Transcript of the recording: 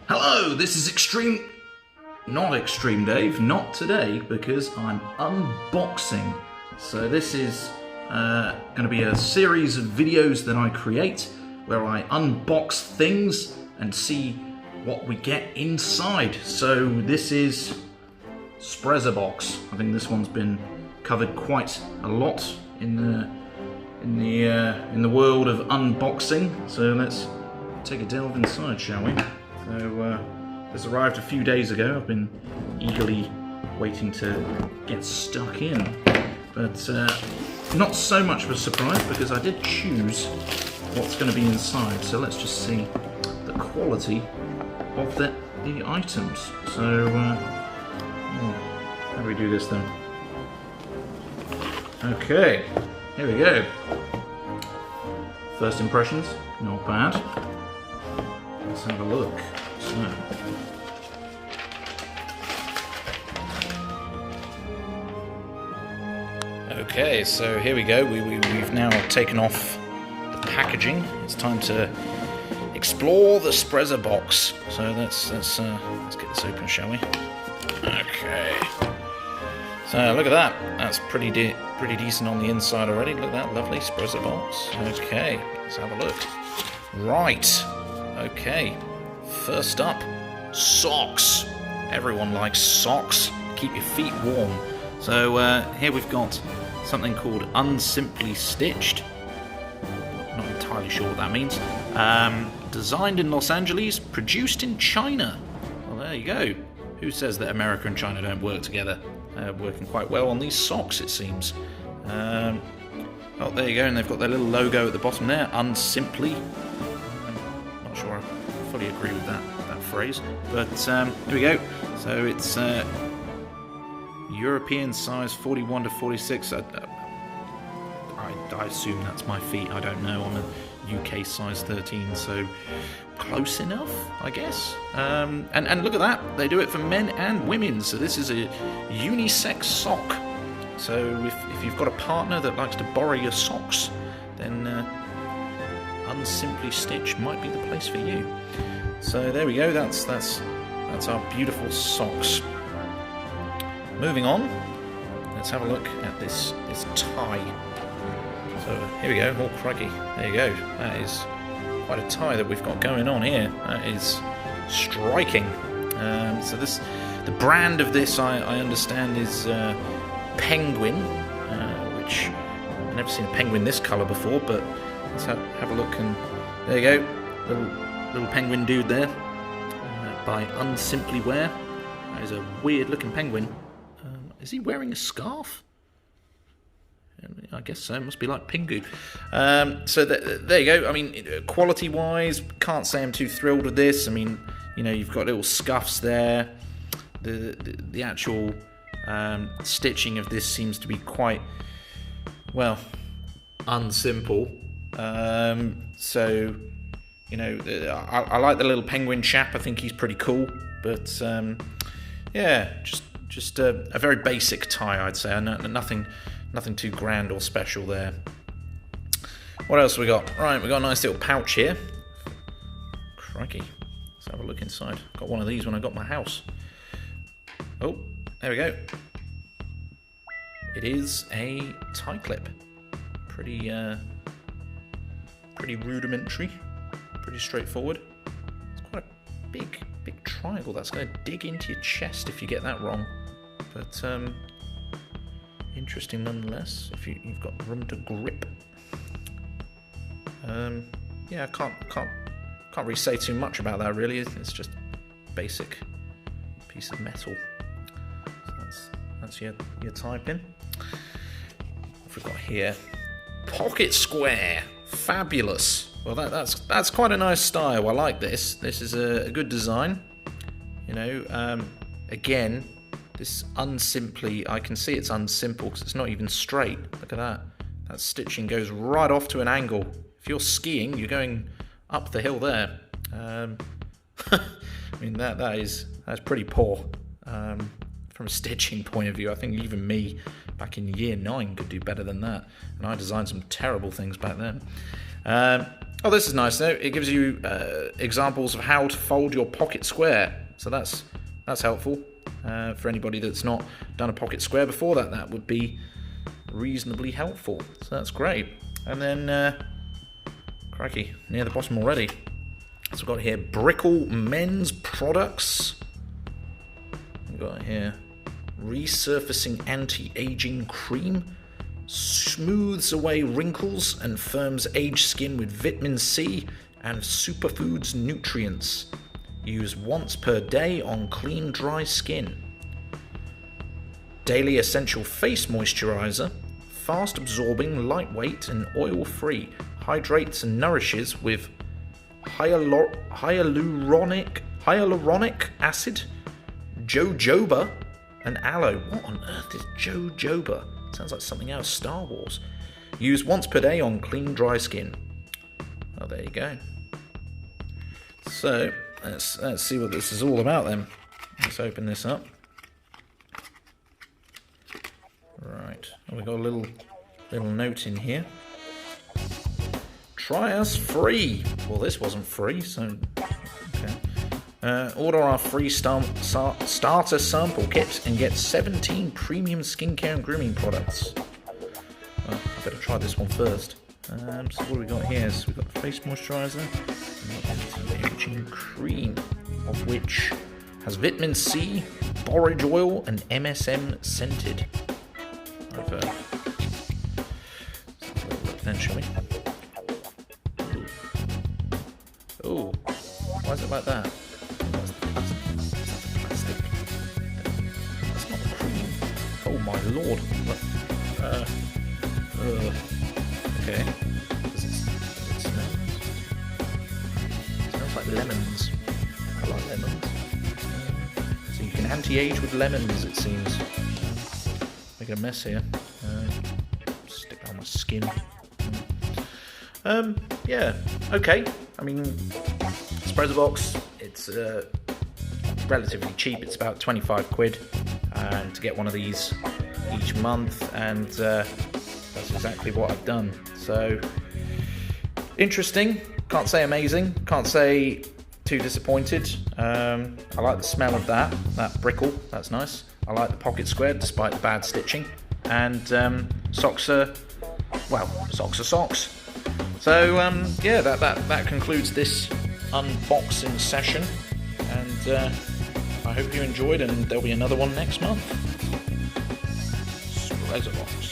Hello, this is not Extreme Dave, not today, because I'm unboxing. So this is going to be a series of videos that I create where I unbox things and see what we get inside. So this is Sprezzabox. I think this one's been covered quite a lot in the world of unboxing. So let's take a delve inside, shall we? So this arrived a few days ago. I've been eagerly waiting to get stuck in, but not so much of a surprise because I did choose what's going to be inside. So let's just see the quality of the items. So how do we do this then? Okay, here we go. First impressions, not bad. Let's have a look. So, okay, so here we go. We've now taken off the packaging. It's time to explore the Sprezzabox. So let's get this open, shall we? Okay. So look at that. That's pretty decent on the inside already. Look at that lovely Sprezzabox. Okay, let's have a look. Right. Okay. First up, socks. Everyone likes socks. Keep your feet warm. So here we've got something called Unsimply Stitched. Not entirely sure what that means. Designed in Los Angeles, produced in China. Well, there you go. Who says that America and China don't work together? Working quite well on these socks, it seems. Oh, there you go, and they've got their little logo at the bottom there, Unsimply. Not sure I fully agree with that phrase, but here we go. So it's European size 41 to 46. I assume that's my feet. I don't know. I'm a UK size 13, so close enough, I guess. And look at that. They do it for men and women. So this is a unisex sock. So if you've got a partner that likes to borrow your socks, then Unsimply Stitched might be the place for you. So there we go. That's our beautiful socks. Moving on, let's have a look at this tie. So here we go. Oh crikey! There you go. That is quite a tie that we've got going on here. That is striking. So the brand of this, I understand, is Penguin, which I've never seen a penguin this colour before. But let's have a look, and there you go. Little penguin dude there, by Unsimply Wear. That is a weird looking penguin. Is he wearing a scarf? I guess so. It must be like Pingu. So there you go. I mean, quality-wise, can't say I'm too thrilled with this. I mean, you know, you've got little scuffs there. The actual stitching of this seems to be quite, well, unsimple. So, you know, I like the little penguin chap. I think he's pretty cool. But yeah, just a very basic tie, I'd say. Nothing too grand or special there. What else we got? Right, we got a nice little pouch here. Crikey. Let's have a look inside. Got one of these when I got my house. Oh, there we go. It is a tie clip. Pretty rudimentary. Pretty straightforward. It's quite a big triangle. That's going to dig into your chest if you get that wrong. But interesting nonetheless, if you've got room to grip. Yeah, I can't really say too much about that really. It's just a basic piece of metal. So that's your tie pin. What have we got here? Pocket square. Fabulous. Well, that's quite a nice style. I like this. This is a good design. You know, again, this Unsimply, I can see it's unsimple because it's not even straight. Look at that. That stitching goes right off to an angle. If you're skiing, you're going up the hill there. I mean, that's pretty poor from a stitching point of view. I think even me back in year 9 could do better than that. And I designed some terrible things back then. Oh, this is nice though. It gives you examples of how to fold your pocket square. So that's helpful for anybody that's not done a pocket square before. That would be reasonably helpful. So that's great. And then, crikey, near the bottom already. So we've got here Brickle Men's Products. We've got here Resurfacing Anti-Aging Cream. Smooths away wrinkles and firms aged skin with vitamin C and superfoods nutrients. Use once per day on clean, dry skin. Daily Essential Face Moisturizer. Fast absorbing, lightweight and oil-free. Hydrates and nourishes with hyaluronic acid, jojoba, and aloe. What on earth is jojoba? Sounds like something out of Star Wars. Use once per day on clean, dry skin. Oh, there you go. So, let's see what this is all about then. Let's open this up. Right, we've got a little note in here. Try us free. Well, this wasn't free, so okay. Order our free starter sample kit and get 17 premium skincare and grooming products. Well, I better try this one first. So what have we got here? So we've got the face moisturizer and the anti-aging cream, of which has vitamin C, borage oil, and MSM scented. Let's have a look then, shall we? Oh, why is it like that? That's the plastic. That's not the cream. Oh my lord. Okay. Does it smell? It smells like lemons. I like lemons. So you can anti-age with lemons, it seems. Making a mess here. Stick that on my skin. Yeah, okay. I mean, Sprezzabox, it's relatively cheap. It's about 25 quid to get one of these each month, and that's exactly what I've done. So, interesting. Can't say amazing. Can't say too disappointed. I like the smell of that brickle. That's nice. I like the pocket square, despite the bad stitching. And socks are socks. So yeah, that concludes this unboxing session, and I hope you enjoyed, and there'll be another one next month. Sprezzabox.